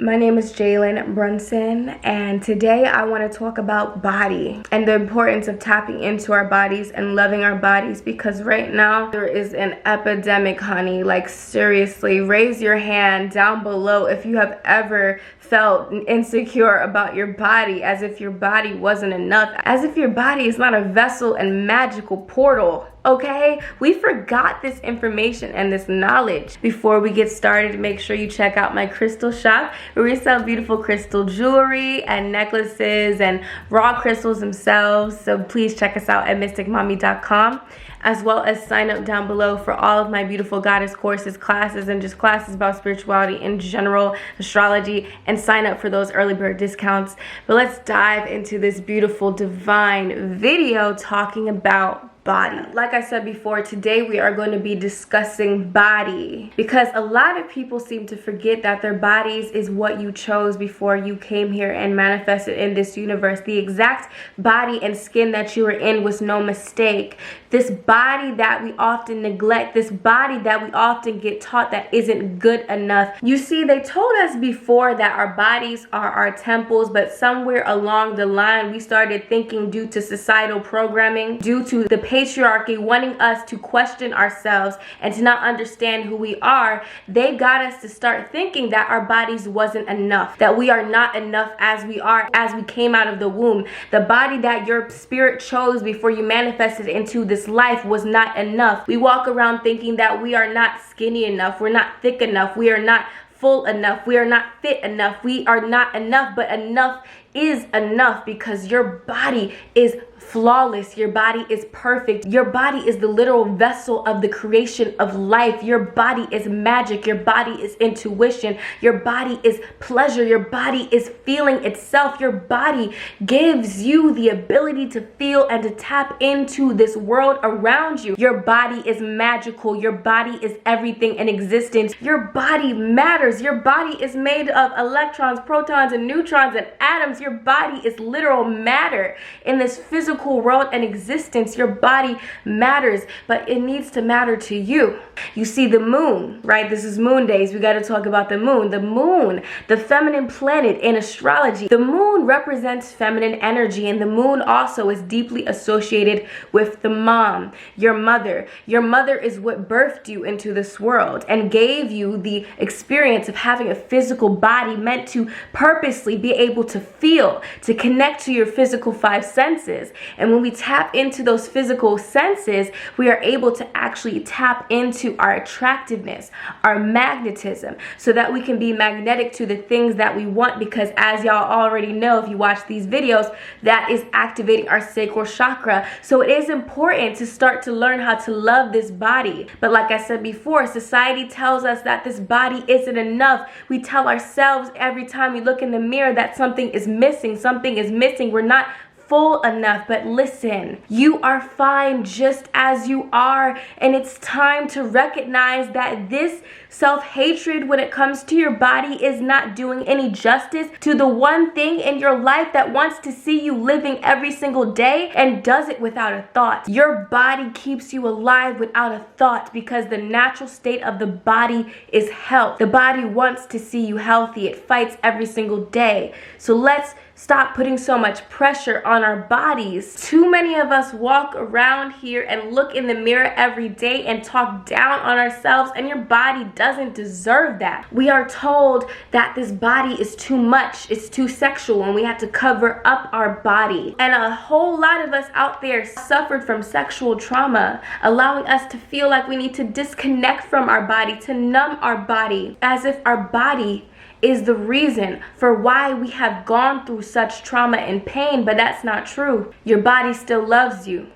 My name is Jalen Brunson, and today I want to talk about body and the importance of tapping into our bodies and loving our bodies, because right now there is an epidemic, honey. Like, seriously, raise your hand down below if you have ever felt insecure about your body, as if your body wasn't enough, as if your body is not a vessel and magical portal. Okay, we forgot this information and this knowledge. Before we get started, make sure you check out my crystal shop where we sell beautiful crystal jewelry and necklaces and raw crystals themselves. So please check us out at mysticmommy.com, as well as sign up down below for all of my beautiful goddess courses, classes, and just classes about spirituality in general, astrology, and sign up for those early bird discounts. But let's dive into this beautiful divine video talking about body. Like I said before, today we are going to be discussing body, because a lot of people seem to forget that their bodies is what you chose before you came here and manifested in this universe. The exact body and skin that you were in was no mistake. This body that we often neglect, this body that we often get taught that isn't good enough. You see, they told us before that our bodies are our temples, but somewhere along the line we started thinking, due to societal programming, due to the patriarchy wanting us to question ourselves and to not understand who we are, they got us to start thinking that our bodies wasn't enough, that we are not enough as we are, as we came out of the womb. The body that your spirit chose before you manifested into this life was not enough. We walk around thinking that we are not skinny enough, we're not thick enough, we are not full enough, we are not fit enough, we are not enough. But enough is enough, because your body is flawless, your body is perfect, your body is the literal vessel of the creation of life. Your body is magic, your body is intuition, your body is pleasure, your body is feeling itself. Your body gives you the ability to feel and to tap into this world around you. Your body is magical, your body is everything in existence. Your body matters. Your body is made of electrons, protons, and neutrons and atoms. Your body is literal matter in this physical world and existence. Your body matters, but it needs to matter to you. You see, the moon, right? This is moon days. We got to talk about the moon. The moon, the feminine planet in astrology. The moon represents feminine energy, and the moon also is deeply associated with the mom, your mother. Your mother is what birthed you into this world and gave you the experience of having a physical body meant to purposely be able to feel, to connect to your physical five senses. And when we tap into those physical senses, we are able to actually tap into our attractiveness, our magnetism, so that we can be magnetic to the things that we want. Because as y'all already know, if you watch these videos, that is activating our sacral chakra. So it is important to start to learn how to love this body. But like I said before, society tells us that this body isn't enough. We tell ourselves every time we look in the mirror that something is missing. Something is missing. We're not full enough. But listen, you are fine just as you are, and it's time to recognize that this self-hatred when it comes to your body is not doing any justice to the one thing in your life that wants to see you living every single day and does it without a thought. Your body keeps you alive without a thought, because the natural state of the body is health. The body wants to see you healthy. It fights every single day. So let's stop putting so much pressure on our bodies. Too many of us walk around here and look in the mirror every day and talk down on ourselves, and your body doesn't deserve that. We are told that this body is too much, it's too sexual, and we have to cover up our body. And a whole lot of us out there suffered from sexual trauma, allowing us to feel like we need to disconnect from our body, to numb our body, as if our body is the reason for why we have gone through such trauma and pain. But that's not true. Your body still loves you.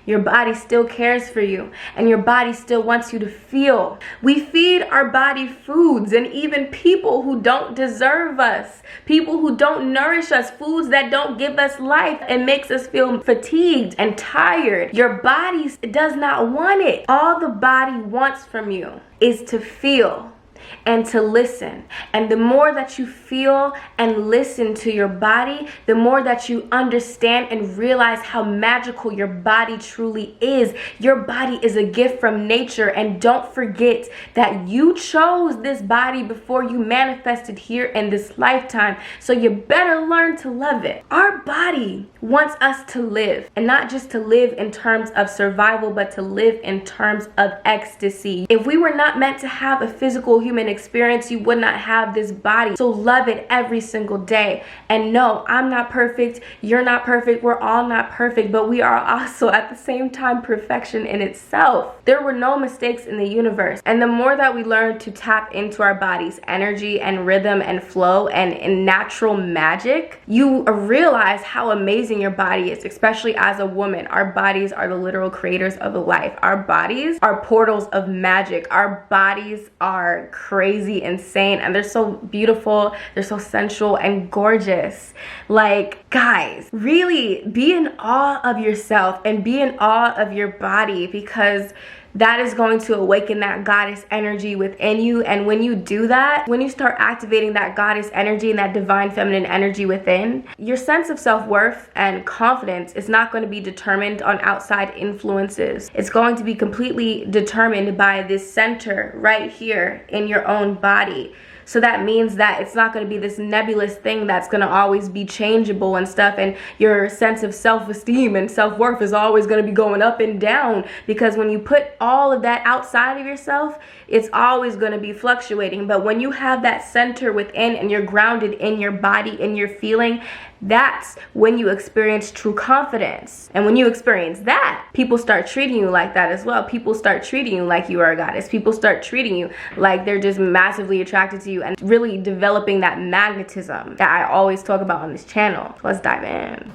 Your body still cares for you, and your body still wants you to feel. We feed our body foods, and even people who don't deserve us, people who don't nourish us, foods that don't give us life and makes us feel fatigued and tired. Your body does not want it. All the body wants from you is to feel. and to listen. And the more that you feel and listen to your body, the more that you understand and realize how magical your body truly is. Your body is a gift from nature, and don't forget that you chose this body before you manifested here in this lifetime. So you better learn to love it. Our body wants us to live, and not just to live in terms of survival, but to live in terms of ecstasy. If we were not meant to have a physical human experience, you would not have this body. So love it every single day. And no, I'm not perfect, you're not perfect, we're all not perfect, but we are also at the same time perfection in itself. There were no mistakes in the universe. And the more that we learn to tap into our body's energy and rhythm and flow and natural magic, you realize how amazing your body is, especially as a woman. Our bodies are the literal creators of life. Our bodies are portals of magic. Our bodies are crazy, insane, and they're so beautiful, they're so sensual and gorgeous. Like, guys, really be in awe of yourself and be in awe of your body, because that is going to awaken that goddess energy within you. And when you do that, when you start activating that goddess energy and that divine feminine energy within, your sense of self-worth and confidence is not going to be determined on outside influences. It's going to be completely determined by this center right here in your own body. So that means that it's not going to be this nebulous thing that's going to always be changeable and stuff, and your sense of self-esteem and self-worth is always going to be going up and down, because when you put all of that outside of yourself, it's always going to be fluctuating. But when you have that center within and you're grounded in your body, in your feeling, that's when you experience true confidence. And when you experience that, people start treating you like that as well. People start treating you like you are a goddess. People start treating you like they're just massively attracted to you, and really developing that magnetism that I always talk about on this channel. Let's dive in.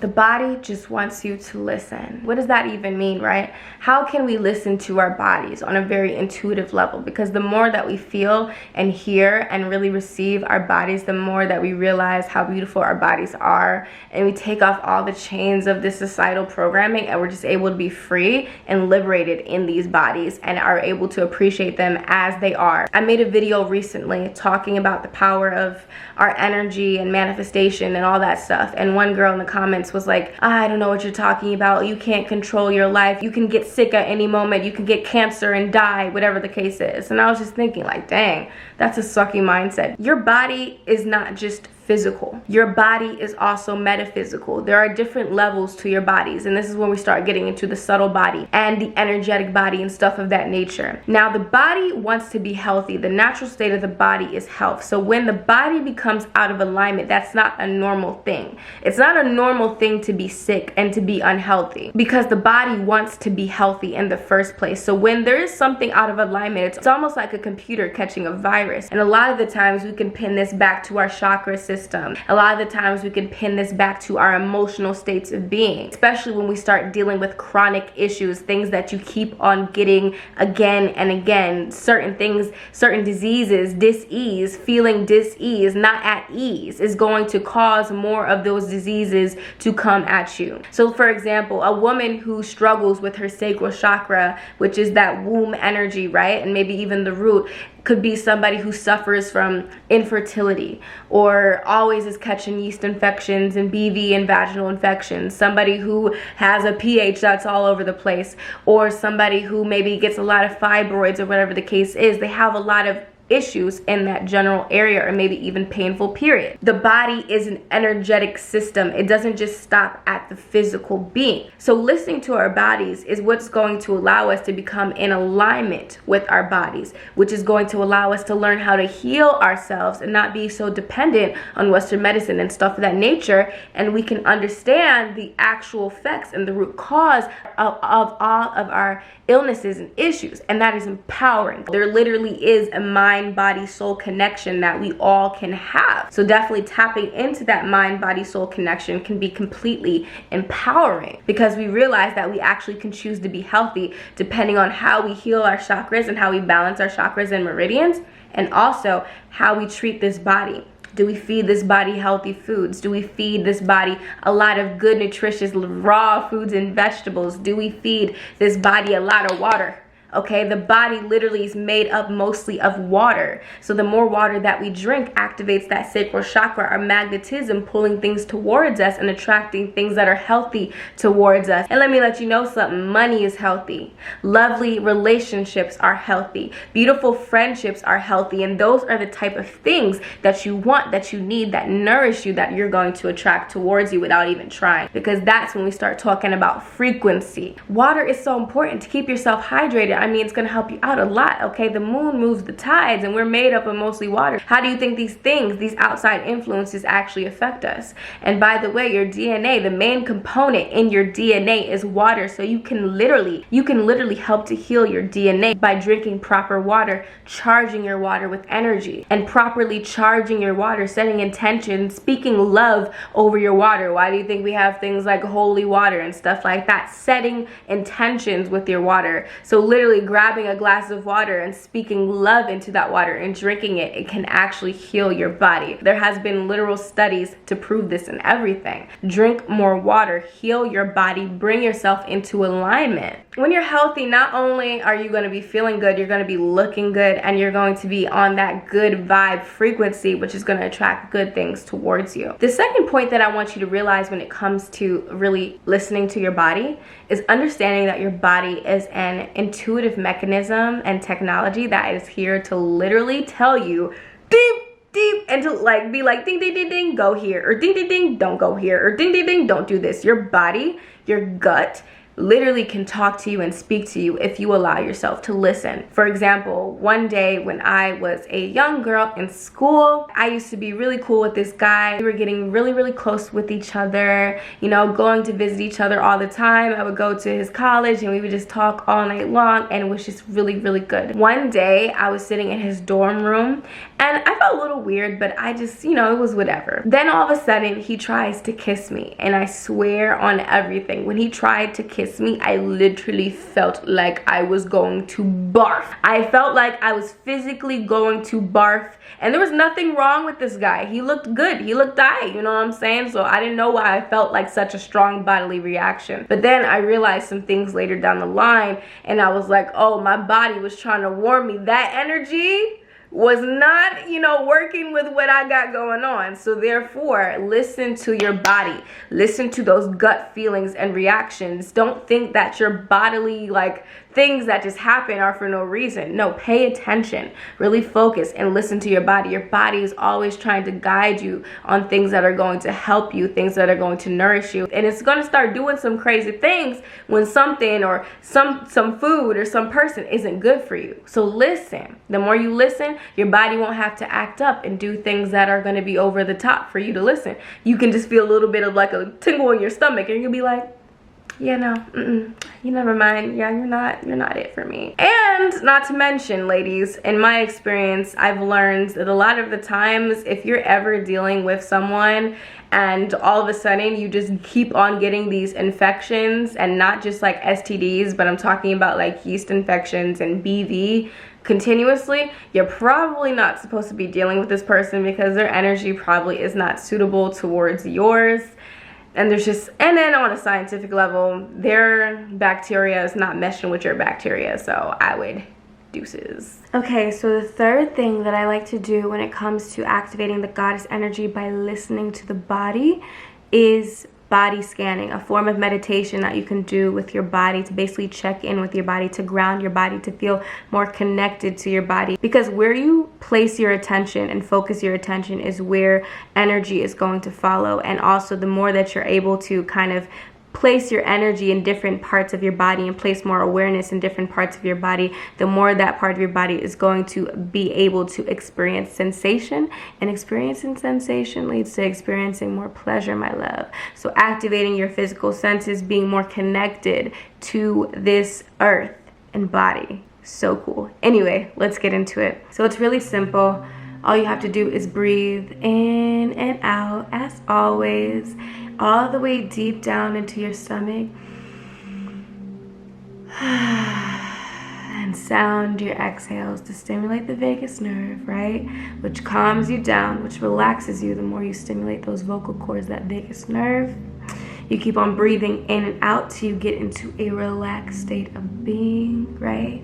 The body just wants you to listen. What does that even mean, right? How can we listen to our bodies on a very intuitive level? Because the more that we feel and hear and really receive our bodies, the more that we realize how beautiful our bodies are, and we take off all the chains of this societal programming, and we're just able to be free and liberated in these bodies and are able to appreciate them as they are. I made a video recently talking about the power of our energy and manifestation and all that stuff, and one girl in the comments was like, I don't know what you're talking about, you can't control your life, you can get sick at any moment, you can get cancer and die, whatever the case is. And I was just thinking, like, dang, that's a sucky mindset. Your body is not just physical. Your body is also metaphysical. There are different levels to your bodies, and this is when we start getting into the subtle body and the energetic body and stuff of that nature. Now, the body wants to be healthy. The natural state of the body is health. So when the body becomes out of alignment, that's not a normal thing. It's not a normal thing to be sick and to be unhealthy, because the body wants to be healthy in the first place. So when there is something out of alignment, it's almost like a computer catching a virus. And a lot of the times we can pin this back to our chakra system. A lot of the times we can pin this back to our emotional states of being, especially when we start dealing with chronic issues, things that you keep on getting again and again, certain things, certain diseases, dis-ease, feeling dis-ease, not at ease, is going to cause more of those diseases to come at you. So for example, a woman who struggles with her sacral chakra, which is that womb energy, right? And maybe even the root, could be somebody who suffers from infertility, or always is catching yeast infections and BV and vaginal infections, somebody who has a pH that's all over the place, or somebody who maybe gets a lot of fibroids or whatever the case is. They have a lot of issues in that general area, or maybe even painful period. The body is an energetic system. It doesn't just stop at the physical being. So listening to our bodies is what's going to allow us to become in alignment with our bodies, which is going to allow us to learn how to heal ourselves and not be so dependent on Western medicine and stuff of that nature. And we can understand the actual effects and the root cause of all of our illnesses and issues, and that is empowering. There literally is a mind, body, soul connection that we all can have. So definitely tapping into that mind, body, soul connection can be completely empowering, because we realize that we actually can choose to be healthy depending on how we heal our chakras and how we balance our chakras and meridians, and also how we treat this body. Do we feed this body healthy foods? Do we feed this body a lot of good, nutritious, raw foods and vegetables? Do we feed this body a lot of water? Okay, the body literally is made up mostly of water. So the more water that we drink activates that sacral chakra, our magnetism, pulling things towards us and attracting things that are healthy towards us. And let me let you know something, money is healthy. Lovely relationships are healthy. Beautiful friendships are healthy. And those are the type of things that you want, that you need, that nourish you, that you're going to attract towards you without even trying. Because that's when we start talking about frequency. Water is so important to keep yourself hydrated. I mean, it's going to help you out a lot, okay? The moon moves the tides and we're made up of mostly water. How do you think these things, these outside influences actually affect us? And by the way, your DNA, the main component in your DNA is water. So you can literally help to heal your DNA by drinking proper water, charging your water with energy, and properly charging your water, setting intention, speaking love over your water. Why do you think we have things like holy water and stuff like that? Setting intentions with your water. So literally grabbing a glass of water and speaking love into that water and drinking it, it can actually heal your body. There has been literal studies to prove this and everything. Drink more water, heal your body, bring yourself into alignment. When you're healthy, not only are you going to be feeling good, you're going to be looking good, and you're going to be on that good vibe frequency, which is going to attract good things towards you. The second point that I want you to realize when it comes to really listening to your body is understanding that your body is an intuitive mechanism and technology that is here to literally tell you deep and to like be like ding ding ding ding, go here, or ding ding ding, don't go here, or ding ding ding, don't do this. Your body, your gut literally can talk to you and speak to you if you allow yourself to listen. For example, one day when I was a young girl in school, I used to be really cool with this guy. We were getting really close with each other, you know, going to visit each other all the time. I would go to his college and we would just talk all night long, and it was just really good. One day I was sitting in his dorm room and I felt a little weird, but I just, you know, it was whatever. Then all of a sudden he tries to kiss me, and I swear on everything, when he tried to kiss me, I literally felt like I was going to barf. I felt like I was physically going to barf, and there was nothing wrong with this guy. He looked good. He looked aight, you know what I'm saying? So I didn't know why I felt like such a strong bodily reaction. But then I realized some things later down the line, and I was like, oh, my body was trying to warn me. That energy was not, you know, working with what I got going on. So therefore, listen to your body. Listen to those gut feelings and reactions. Don't think that your bodily, like, things that just happen are for no reason. No, pay attention. Really focus and listen to your body. Your body is always trying to guide you on things that are going to help you, things that are going to nourish you. And it's going to start doing some crazy things when something or some food or some person isn't good for you. So listen. The more you listen, your body won't have to act up and do things that are going to be over the top for you to listen. You can just feel a little bit of like a tingle in your stomach, and you'll be like, yeah, no, you never mind. Yeah, you're not it for me. And not to mention, ladies, in my experience, I've learned that a lot of the times, if you're ever dealing with someone and all of a sudden you just keep on getting these infections, and not just like STDs, but I'm talking about like yeast infections and BV continuously, you're probably not supposed to be dealing with this person, because their energy probably is not suitable towards yours. And then on a scientific level, their bacteria is not meshing with your bacteria. So I would deuces. Okay, so the third thing that I like to do when it comes to activating the goddess energy by listening to the body is body scanning, a form of meditation that you can do with your body to basically check in with your body, to ground your body, to feel more connected to your body. Because where you place your attention and focus your attention is where energy is going to follow. And also, the more that you're able to kind of place your energy in different parts of your body and place more awareness in different parts of your body, the more that part of your body is going to be able to experience sensation, and experiencing sensation leads to experiencing more pleasure, my love. So activating your physical senses, being more connected to this earth and body. So cool. Anyway, let's get into it. So it's really simple. All you have to do is breathe in and out, as always, all the way deep down into your stomach. And sound your exhales to stimulate the vagus nerve, right? Which calms you down, which relaxes you the more you stimulate those vocal cords, that vagus nerve. You keep on breathing in and out till you get into a relaxed state of being, right?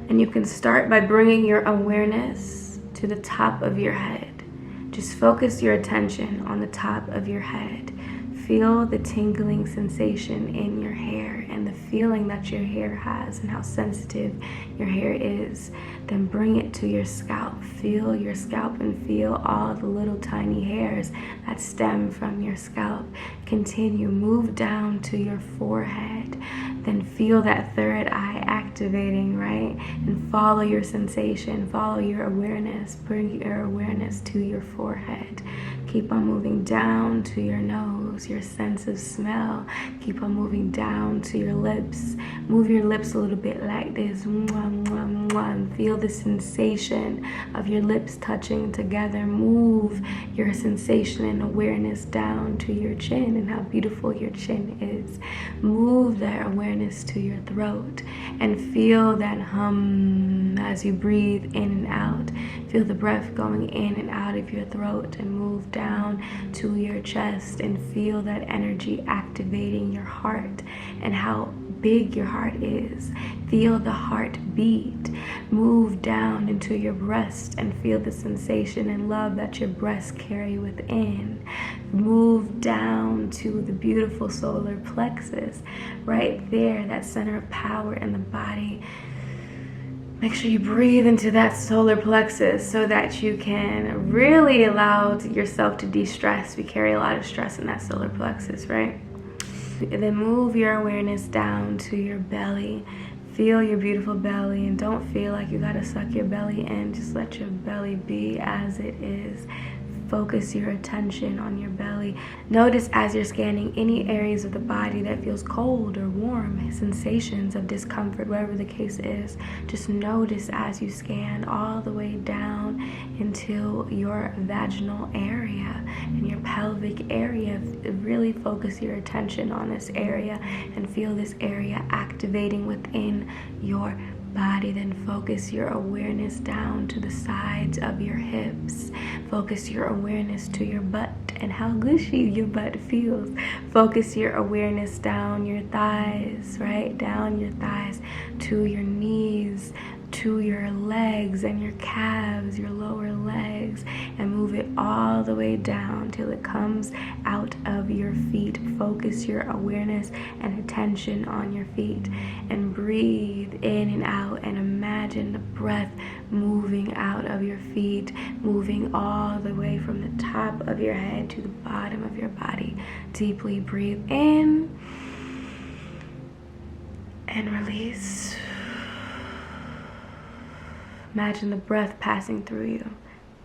And you can start by bringing your awareness to the top of your head. Just focus your attention on the top of your head. Feel the tingling sensation in your hair and the feeling that your hair has and how sensitive your hair is. Then bring it to your scalp. Feel your scalp and feel all the little tiny hairs that stem from your scalp. Continue, move down to your forehead. Then feel that third eye activating, right? And follow your sensation, follow your awareness. Bring your awareness to your forehead. Keep on moving down to your nose, your sense of smell. Keep on moving down to your lips. Move your lips a little bit like this. Mwah, mwah, mwah. And feel the sensation of your lips touching together. Move your sensation and awareness down to your chin and how beautiful your chin is. Move that awareness to your throat and feel that hum as you breathe in and out. Feel the breath going in and out of your throat, and move down to your chest and feel that energy activating your heart and how big your heart is. Feel the heart beat. Move down into your breast and feel the sensation and love that your breasts carry within. Move down to the beautiful solar plexus right there, that center of power in the body. Make sure you breathe into that solar plexus so that you can really allow yourself to de-stress. We carry a lot of stress in that solar plexus, right? And then move your awareness down to your belly. Feel your beautiful belly, and don't feel like you gotta suck your belly in. Just let your belly be as it is. Focus your attention on your belly. Notice as you're scanning any areas of the body that feels cold or warm, sensations of discomfort, whatever the case is. Just notice as you scan all the way down into your vaginal area and your pelvic area. Really focus your attention on this area and feel this area activating within your body. Then focus your awareness down to the sides of your hips. Focus your awareness to your butt and how gushy your butt feels. Focus your awareness down your thighs, right? Down your thighs to your knees, to your legs and your calves, your lower legs, and move it all the way down till it comes out of your feet. Focus your awareness and attention on your feet and breathe in and out, and imagine the breath moving out of your feet, moving all the way from the top of your head to the bottom of your body. Deeply breathe in and release. Imagine the breath passing through you.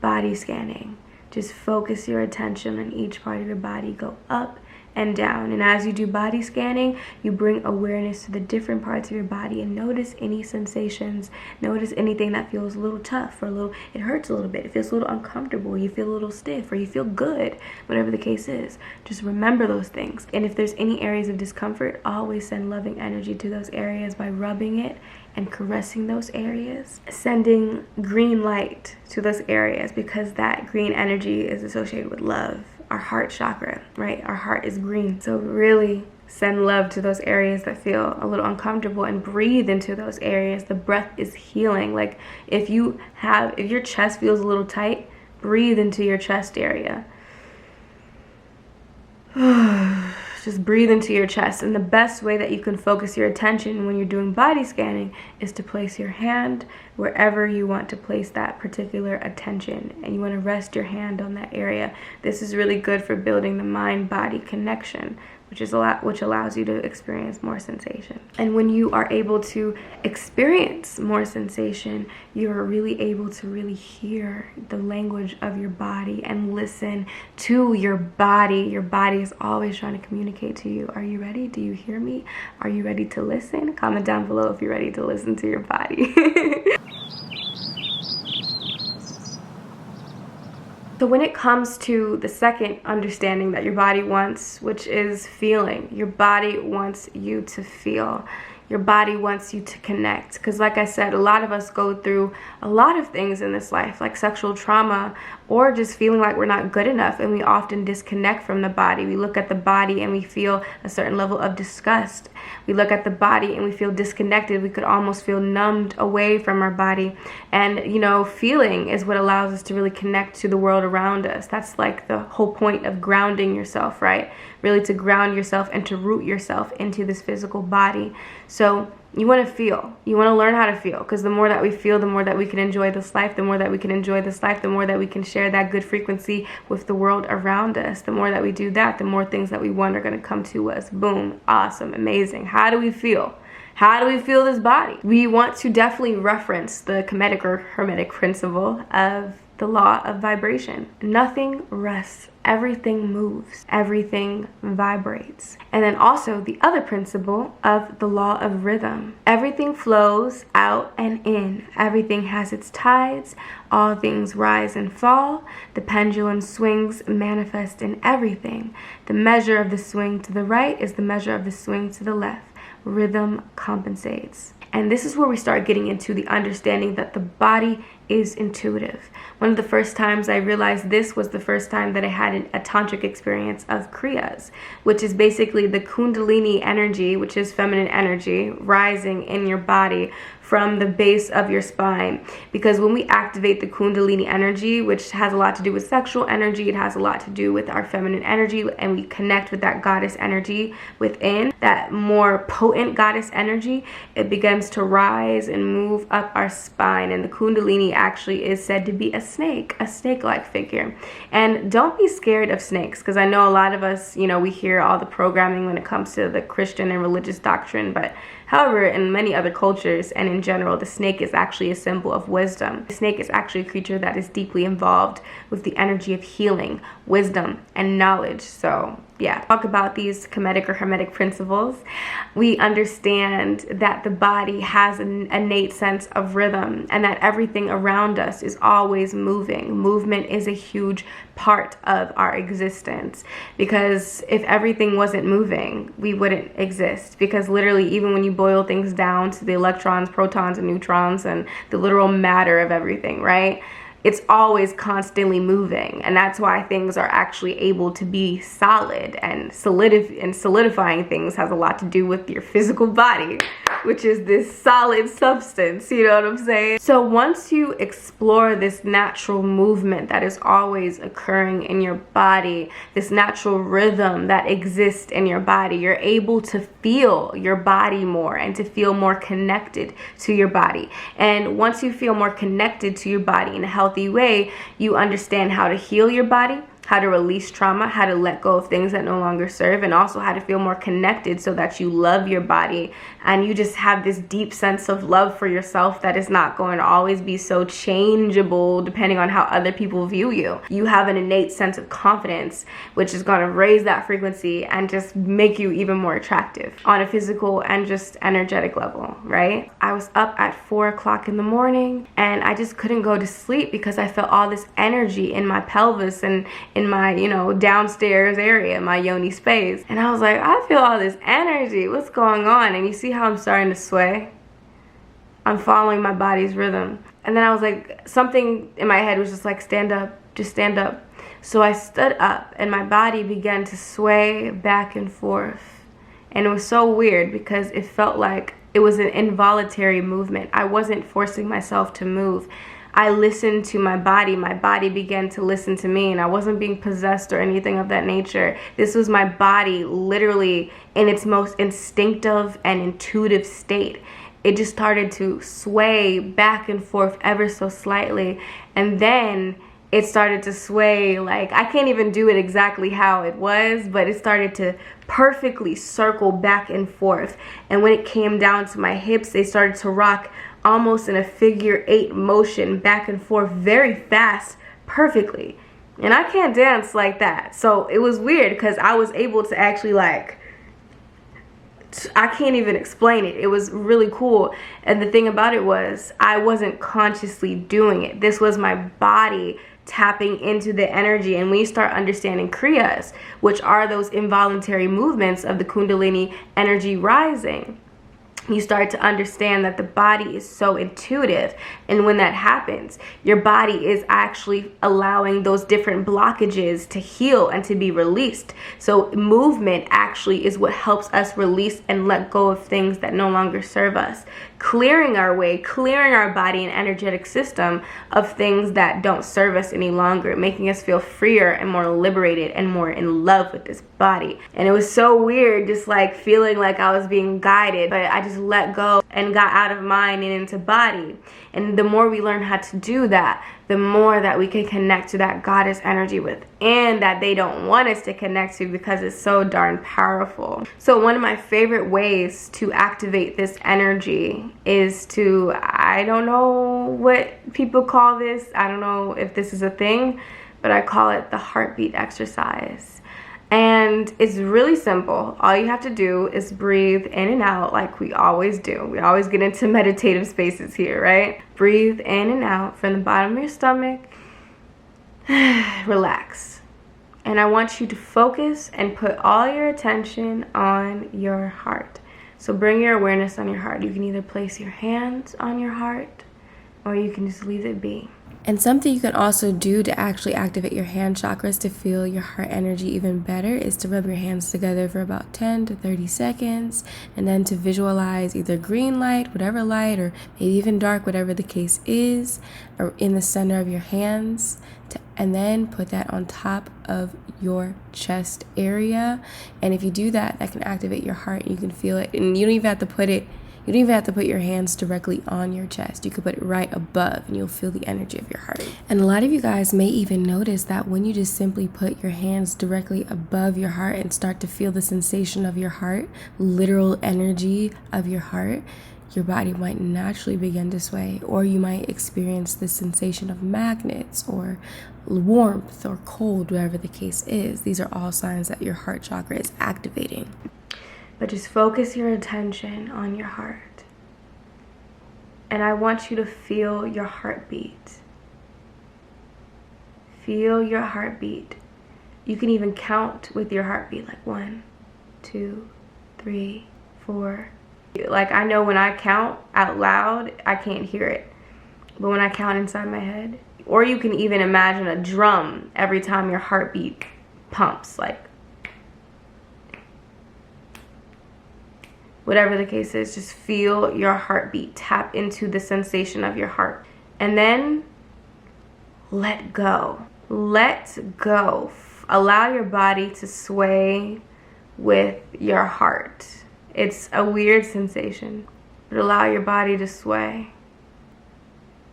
Body scanning. Just focus your attention on each part of your body. Go up and down. And as you do body scanning, you bring awareness to the different parts of your body and notice any sensations. Notice anything that feels a little tough or it hurts a little bit. It feels a little uncomfortable. You feel a little stiff or you feel good, whatever the case is. Just remember those things. And if there's any areas of discomfort, always send loving energy to those areas by rubbing it and caressing those areas. Sending green light to those areas because that green energy is associated with love. Our heart chakra, right? Our heart is green. So really send love to those areas that feel a little uncomfortable and breathe into those areas. The breath is healing. Like if your chest feels a little tight, breathe into your chest area. Just breathe into your chest. And the best way that you can focus your attention when you're doing body scanning is to place your hand wherever you want to place that particular attention, and you want to rest your hand on that area. This is really good for building the mind-body connection, which allows you to experience more sensation. And when you are able to experience more sensation, you are really able to really hear the language of your body and listen to your body. Your body is always trying to communicate to you. Are you ready? Do you hear me? Are you ready to listen? Comment down below if you're ready to listen to your body. So when it comes to the second understanding that your body wants, which is feeling, your body wants you to feel. your body wants you to connect. Because like I said, a lot of us go through a lot of things in this life, like sexual trauma or just feeling like we're not good enough, and we often disconnect from the body. We look at the body and we feel a certain level of disgust. We look at the body and we feel disconnected. We could almost feel numbed away from our body. And you know, feeling is what allows us to really connect to the world around us. That's like the whole point of grounding yourself, right? Really to ground yourself and to root yourself into this physical body. So you want to feel, you want to learn how to feel, because the more that we feel, the more that we can enjoy this life. The more that we can enjoy this life, the more that we can share that good frequency with the world around us. The more that we do that, the more things that we want are going to come to us. Boom, awesome, amazing. How do we feel? How do we feel this body? We want to definitely reference the Kemetic or Hermetic principle of the law of vibration. Nothing rests, everything moves, everything vibrates. And then also the other principle of the law of rhythm. Everything flows out and in. Everything has its tides. All things rise and fall. The pendulum swings manifest in everything. The measure of the swing to the right is the measure of the swing to the left. Rhythm compensates. And this is where we start getting into the understanding that the body is intuitive. One of the first times I realized this was the first time that I had a tantric experience of kriyas, which is basically the kundalini energy, which is feminine energy, rising in your body from the base of your spine. Because when we activate the kundalini energy, which has a lot to do with sexual energy, it has a lot to do with our feminine energy, and we connect with that goddess energy within, that more potent goddess energy, it begins to rise and move up our spine. And the kundalini actually is said to be a snake-like figure. And don't be scared of snakes, because I know a lot of us, you know, we hear all the programming when it comes to the Christian and religious doctrine, but however, in many other cultures and in general, the snake is actually a symbol of wisdom. The snake is actually a creature that is deeply involved with the energy of healing, wisdom, and knowledge. So yeah, talk about these Kemetic or Hermetic principles. We understand that the body has an innate sense of rhythm, and that everything around us is always moving. Movement is a huge part of our existence, because if everything wasn't moving, we wouldn't exist. Because literally, even when you boil things down to the electrons, protons, and neutrons, and the literal matter of everything, right? It's always constantly moving, and that's why things are actually able to be solid, and solidifying things has a lot to do with your physical body, which is this solid substance, you know what I'm saying? So once you explore this natural movement that is always occurring in your body, this natural rhythm that exists in your body, you're able to feel your body more and to feel more connected to your body. And once you feel more connected to your body in a healthy way, you understand how to heal your body, how to release trauma, how to let go of things that no longer serve, and also how to feel more connected so that you love your body and you just have this deep sense of love for yourself that is not going to always be so changeable depending on how other people view you. You have an innate sense of confidence, which is going to raise that frequency and just make you even more attractive on a physical and just energetic level, right? I was up at 4 o'clock in the morning and I just couldn't go to sleep because I felt all this energy in my pelvis and in my, you know, downstairs area, my yoni space. And I was like, I feel all this energy. What's going on? And you see how I'm starting to sway? I'm following my body's rhythm. And then I was like, something in my head was just like, stand up, just stand up. So I stood up and my body began to sway back and forth. And it was so weird because it felt like it was an involuntary movement. I wasn't forcing myself to move. I listened to my body began to listen to me, and I wasn't being possessed or anything of that nature. This was my body literally in its most instinctive and intuitive state. It just started to sway back and forth ever so slightly, and then it started to sway, like, I can't even do it exactly how it was, but it started to perfectly circle back and forth. And when it came down to my hips, they started to rock almost in a figure 8 motion back and forth very fast, perfectly. And I can't dance like that. So it was weird because I was able to actually, like, I can't even explain it. It was really cool. And the thing about it was I wasn't consciously doing it. This was my body tapping into the energy. And when you start understanding kriyas, which are those involuntary movements of the kundalini energy rising, you start to understand that the body is so intuitive, and when that happens, your body is actually allowing those different blockages to heal and to be released. So movement actually is what helps us release and let go of things that no longer serve us, clearing our way, clearing our body and energetic system of things that don't serve us any longer, making us feel freer and more liberated and more in love with this body. And it was so weird, just like feeling like I was being guided, but I just let go and got out of mind and into body. And the more we learn how to do that, the more that we can connect to that goddess energy within that they don't want us to connect to, because it's so darn powerful. So one of my favorite ways to activate this energy is to, I don't know what people call this, I don't know if this is a thing, but I call it the heartbeat exercise. And it's really simple. All you have to do is breathe in and out like we always do. We always get into meditative spaces here, right? Breathe in and out from the bottom of your stomach. Relax. And I want you to focus and put all your attention on your heart. So bring your awareness on your heart. You can either place your hands on your heart, or you can just leave it be. And something you can also do to actually activate your hand chakras to feel your heart energy even better is to rub your hands together for about 10 to 30 seconds, and then to visualize either green light, whatever light, or maybe even dark, whatever the case is, or in the center of your hands, and then put that on top of your chest area. And if you do that, that can activate your heart, and you can feel it. And you don't even have to put your hands directly on your chest. You could put it right above, and you'll feel the energy of your heart. And a lot of you guys may even notice that when you just simply put your hands directly above your heart and start to feel the sensation of your heart, literal energy of your heart, your body might naturally begin to sway, or you might experience the sensation of magnets or warmth or cold, whatever the case is. These are all signs that your heart chakra is activating. But just focus your attention on your heart. And I want you to feel your heartbeat. Feel your heartbeat. You can even count with your heartbeat, like 1, 2, 3, 4. Like, I know when I count out loud, I can't hear it. But when I count inside my head, or you can even imagine a drum every time your heartbeat pumps, like, whatever the case is, just feel your heartbeat. Tap into the sensation of your heart. And then let go. Let go. Allow your body to sway with your heart. It's a weird sensation, but allow your body to sway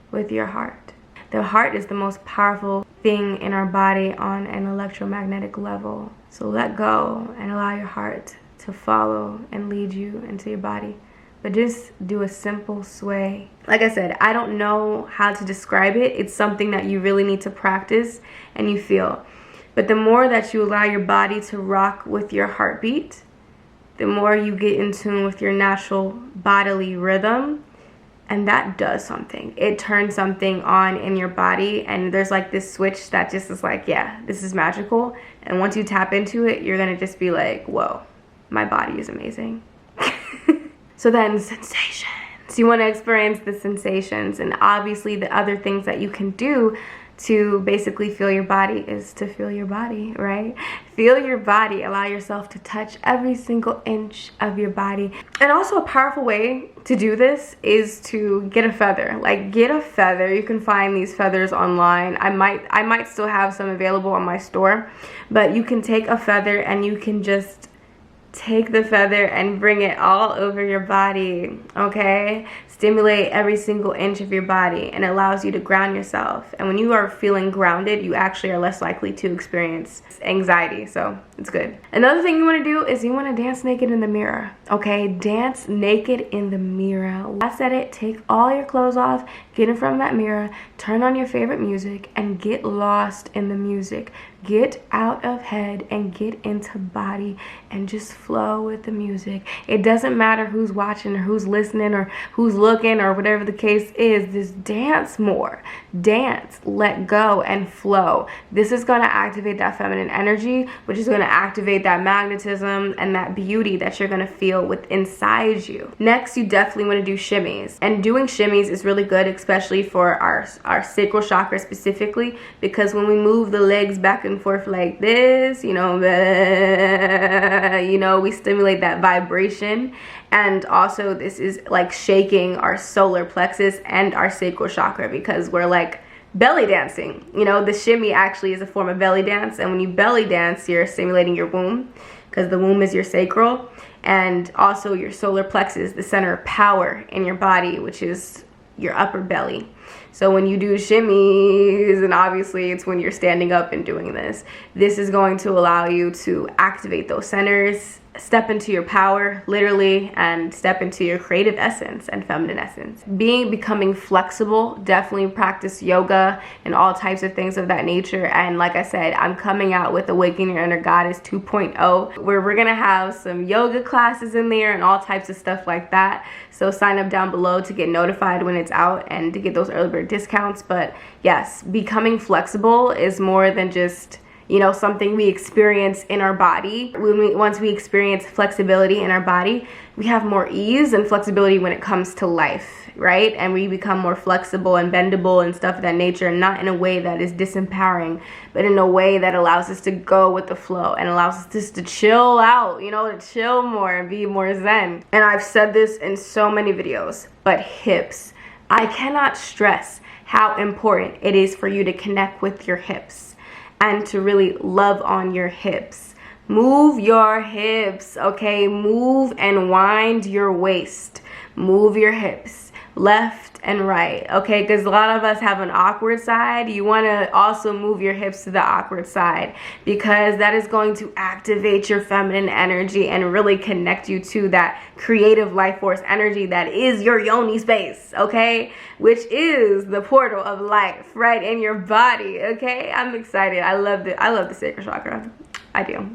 with your heart. The heart is the most powerful thing in our body on an electromagnetic level. So let go and allow your heart to follow and lead you into your body. But just do a simple sway. Like I said, I don't know how to describe it. It's something that you really need to practice and you feel. But the more that you allow your body to rock with your heartbeat, the more you get in tune with your natural bodily rhythm. And that does something. It turns something on in your body, and there's like this switch that just is like, yeah, this is magical. And once you tap into it, you're gonna just be like, whoa, my body is amazing. So then sensations. You want to experience the sensations, and obviously the other things that you can do to basically feel your body is to feel your body, right? Feel your body. Allow yourself to touch every single inch of your body. And also a powerful way to do this is to get a feather. Like, get a feather. You can find these feathers online. I might still have some available on my store, but you can take a feather and you can just take the feather and bring it all over your body, okay? Stimulate every single inch of your body, and it allows you to ground yourself. And when you are feeling grounded, you actually are less likely to experience anxiety, so it's good. Another thing you want to do is you want to dance naked in the mirror, okay? Dance naked in the mirror. I said it, take all your clothes off, get in front of that mirror, turn on your favorite music, and get lost in the music. Get out of head and get into body and just flow with the music. It doesn't matter who's watching or who's listening or who's looking or whatever the case is. Just dance more. Dance, let go, and flow. This is going to activate that feminine energy, which is going to activate that magnetism and that beauty that you're going to feel with inside you. Next, you definitely want to do shimmies. And doing shimmies is really good, especially for our sacral chakra specifically, because when we move the legs back and forth like this, we stimulate that vibration. And also this is like shaking our solar plexus and our sacral chakra, because we're like belly dancing. The shimmy actually is a form of belly dance, and when you belly dance, you're stimulating your womb, because the womb is your sacral, and also your solar plexus, the center of power in your body, which is your upper belly. So when you do shimmies, and obviously it's when you're standing up and doing this is going to allow you to activate those centers, step into your power, literally, and step into your creative essence and feminine essence. Becoming flexible, definitely practice yoga and all types of things of that nature. And like I said, I'm coming out with Awaken Your Inner Goddess 2.0, where we're gonna have some yoga classes in there and all types of stuff like that. So sign up down below to get notified when it's out and to get those early bird discounts. But yes, becoming flexible is more than just something we experience in our body. Once we experience flexibility in our body, we have more ease and flexibility when it comes to life, right? And we become more flexible and bendable and stuff of that nature, and not in a way that is disempowering, but in a way that allows us to go with the flow and allows us just to chill out, to chill more and be more zen. And I've said this in so many videos, but hips. I cannot stress how important it is for you to connect with your hips and to really love on your hips. Move your hips, okay? Move and wind your waist. Move your hips, left and right, okay? Because a lot of us have an awkward side. You want to also move your hips to the awkward side, because that is going to activate your feminine energy and really connect you to that creative life force energy that is your yoni space, okay? Which is the portal of life right in your body, okay? I'm excited. I love the sacral chakra. I do.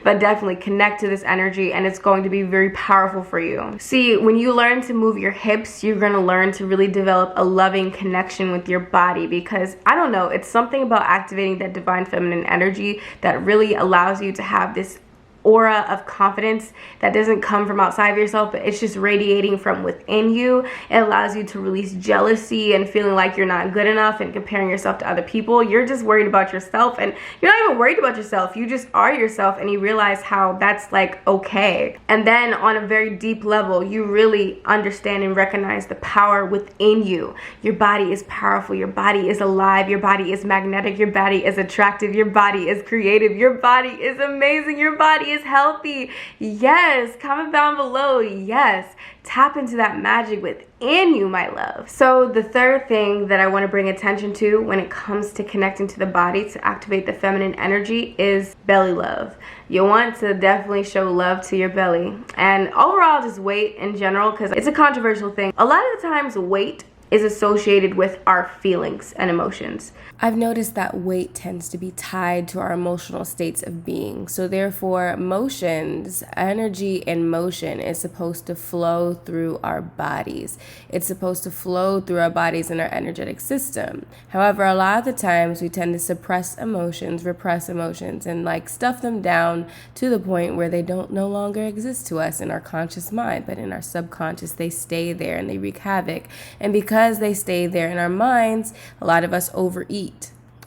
But definitely connect to this energy, and it's going to be very powerful for you. See, when you learn to move your hips, you're going to learn to really develop a loving connection with your body, because I don't know, it's something about activating that divine feminine energy that really allows you to have this aura of confidence that doesn't come from outside of yourself, but it's just radiating from within you. It allows you to release jealousy and feeling like you're not good enough and comparing yourself to other people. You're just worried about yourself, and you're not even worried about yourself. You just are yourself, and you realize how that's like okay. And then on a very deep level, you really understand and recognize the power within you. Your body is powerful. Your body is alive. Your body is magnetic. Your body is attractive. Your body is creative. Your body is amazing. Your body is healthy. Yes, comment down below. Yes, tap into that magic within you, my love. So the third thing that I want to bring attention to when it comes to connecting to the body to activate the feminine energy is belly love. You want to definitely show love to your belly, and overall just weight in general, because it's a controversial thing. A lot of the times weight is associated with our feelings and emotions. I've noticed that weight tends to be tied to our emotional states of being. So therefore, emotions, energy and motion is supposed to flow through our bodies. It's supposed to flow through our bodies and our energetic system. However, a lot of the times we tend to suppress emotions, repress emotions, and like stuff them down to the point where they don't no longer exist to us in our conscious mind, but in our subconscious, they stay there and they wreak havoc. And because they stay there in our minds, a lot of us overeat.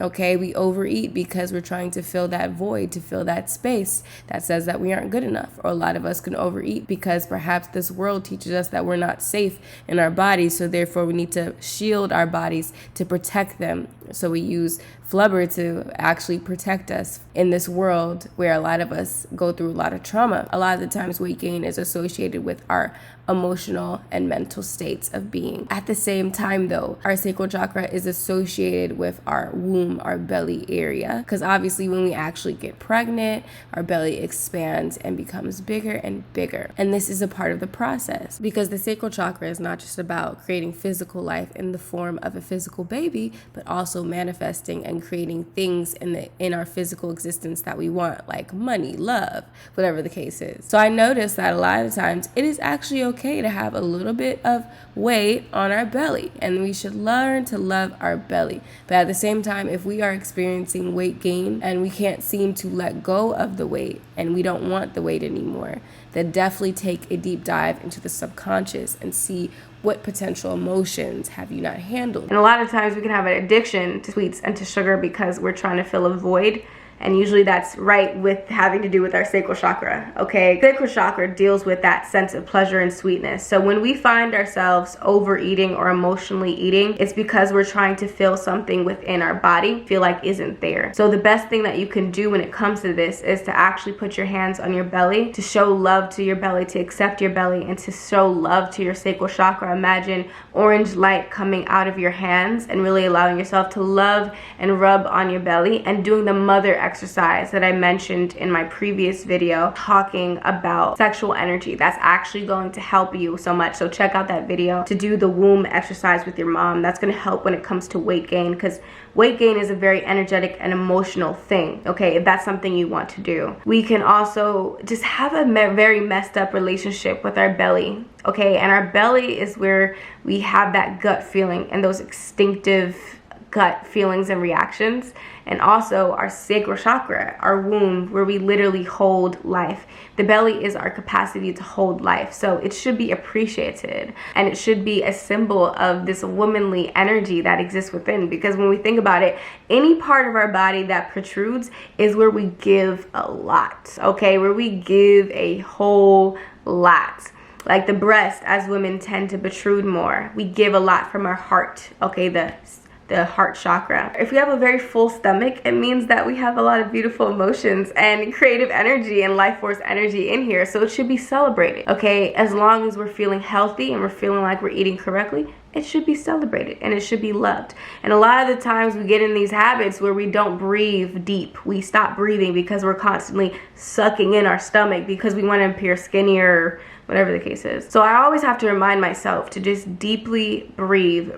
Okay, we overeat because we're trying to fill that void, to fill that space that says that we aren't good enough. Or a lot of us can overeat because perhaps this world teaches us that we're not safe in our bodies, so therefore we need to shield our bodies to protect them. So we use flubber to actually protect us in this world where a lot of us go through a lot of trauma. A lot of the times weight gain is associated with our emotional and mental states of being. At the same time though, our sacral chakra is associated with our womb womb, our belly area, because obviously when we actually get pregnant, our belly expands and becomes bigger and bigger. And this is a part of the process, because the sacral chakra is not just about creating physical life in the form of a physical baby, but also manifesting and creating things in our physical existence that we want, like money, love, whatever the case is. So I noticed that a lot of times it is actually okay to have a little bit of weight on our belly, and we should learn to love our belly. But at the same time, if we are experiencing weight gain and we can't seem to let go of the weight and we don't want the weight anymore, then definitely take a deep dive into the subconscious and see what potential emotions have you not handled. And a lot of times we can have an addiction to sweets and to sugar because we're trying to fill a void. And usually that's right with having to do with our sacral chakra, okay? Sacral chakra deals with that sense of pleasure and sweetness. So when we find ourselves overeating or emotionally eating, it's because we're trying to fill something within our body, feel like isn't there. So the best thing that you can do when it comes to this is to actually put your hands on your belly, to show love to your belly, to accept your belly, and to show love to your sacral chakra. Imagine orange light coming out of your hands and really allowing yourself to love and rub on your belly, and doing the mother exercise that I mentioned in my previous video talking about sexual energy. That's actually going to help you so much. So check out that video to do the womb exercise with your mom. That's going to help when it comes to weight gain, because weight gain is a very energetic and emotional thing, okay, if that's something you want to do. We can also just have a very messed up relationship with our belly, okay? And our belly is where we have that gut feeling and those instinctive gut feelings and reactions. And also our sacral chakra, our womb, where we literally hold life. The belly is our capacity to hold life. So it should be appreciated, and it should be a symbol of this womanly energy that exists within. Because when we think about it, any part of our body that protrudes is where we give a lot, okay? Where we give a whole lot. Like the breast, as women tend to protrude more. We give a lot from our heart, okay? The heart chakra. If we have a very full stomach, it means that we have a lot of beautiful emotions and creative energy and life force energy in here. So it should be celebrated, okay? As long as we're feeling healthy and we're feeling like we're eating correctly, it should be celebrated and it should be loved. And a lot of the times we get in these habits where we don't breathe deep. We stop breathing because we're constantly sucking in our stomach because we want to appear skinnier, whatever the case is. So I always have to remind myself to just deeply breathe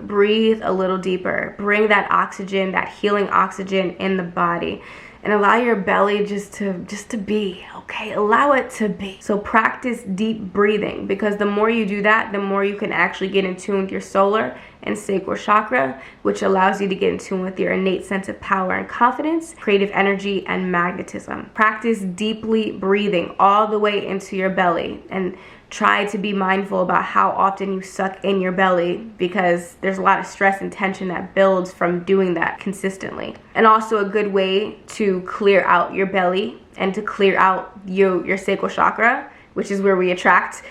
a little deeper, bring that oxygen, that healing oxygen in the body, and allow your belly just to be, okay? Allow it to be. So practice deep breathing, because the more you do that, the more you can actually get in tune with your solar and sacral chakra, which allows you to get in tune with your innate sense of power and confidence, creative energy, and magnetism. Practice deeply breathing all the way into your belly, and try to be mindful about how often you suck in your belly, because there's a lot of stress and tension that builds from doing that consistently. And also a good way to clear out your belly and to clear out your sacral chakra, which is where we attract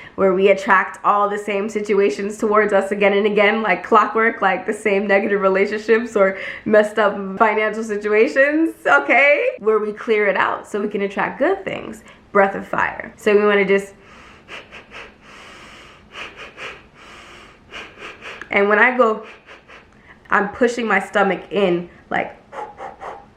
all the same situations towards us again and again, like clockwork, like the same negative relationships or messed up financial situations, okay? Where we clear it out so we can attract good things. Breath of fire. So we want to just, and when I go, I'm pushing my stomach in, like,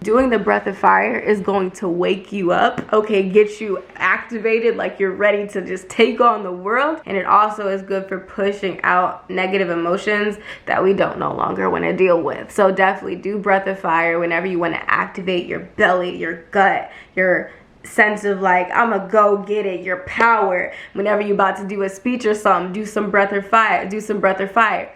doing the breath of fire is going to wake you up, okay, get you activated like you're ready to just take on the world. And it also is good for pushing out negative emotions that we don't no longer want to deal with. So definitely do breath of fire whenever you want to activate your belly, your gut, your sense of like, I'ma go get it, your power. Whenever you're about to do a speech or something, do some breath of fire, do some breath of fire.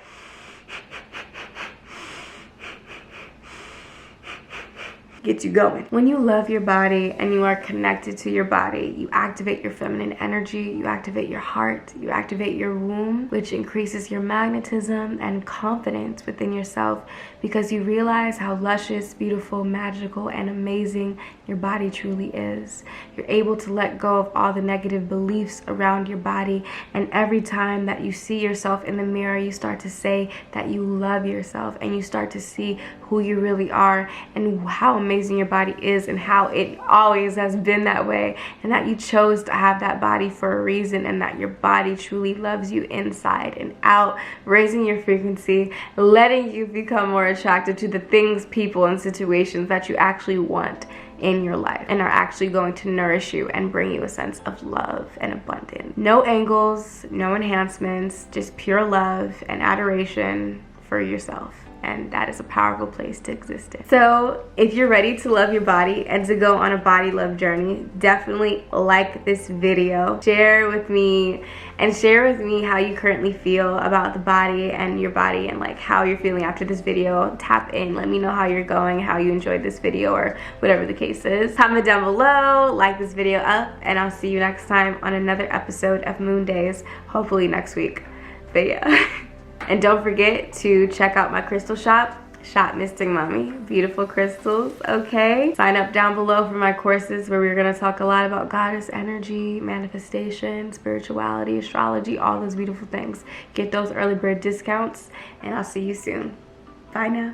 Get you going. When you love your body and you are connected to your body, you activate your feminine energy, you activate your heart, you activate your womb, which increases your magnetism and confidence within yourself, because you realize how luscious, beautiful, magical, and amazing your body truly is. You're able to let go of all the negative beliefs around your body, and every time that you see yourself in the mirror, you start to say that you love yourself, and you start to see who you really are and how amazing your body is and how it always has been that way, and that you chose to have that body for a reason, and that your body truly loves you inside and out, raising your frequency, letting you become more attracted to the things, people, and situations that you actually want in your life and are actually going to nourish you and bring you a sense of love and abundance. No angles, no enhancements, just pure love and adoration for yourself. And that is a powerful place to exist in. So if you're ready to love your body and to go on a body love journey, definitely like this video. Share with me how you currently feel about the body and your body, and like how you're feeling after this video. Tap in, let me know how you're going, how you enjoyed this video, or whatever the case is. Comment down below, like this video up, and I'll see you next time on another episode of Moon Days, hopefully next week. But yeah. And don't forget to check out my crystal shop, Shop Mystic Mommy. Beautiful crystals, okay? Sign up down below for my courses where we're gonna talk a lot about goddess energy, manifestation, spirituality, astrology, all those beautiful things. Get those early bird discounts, and I'll see you soon. Bye now.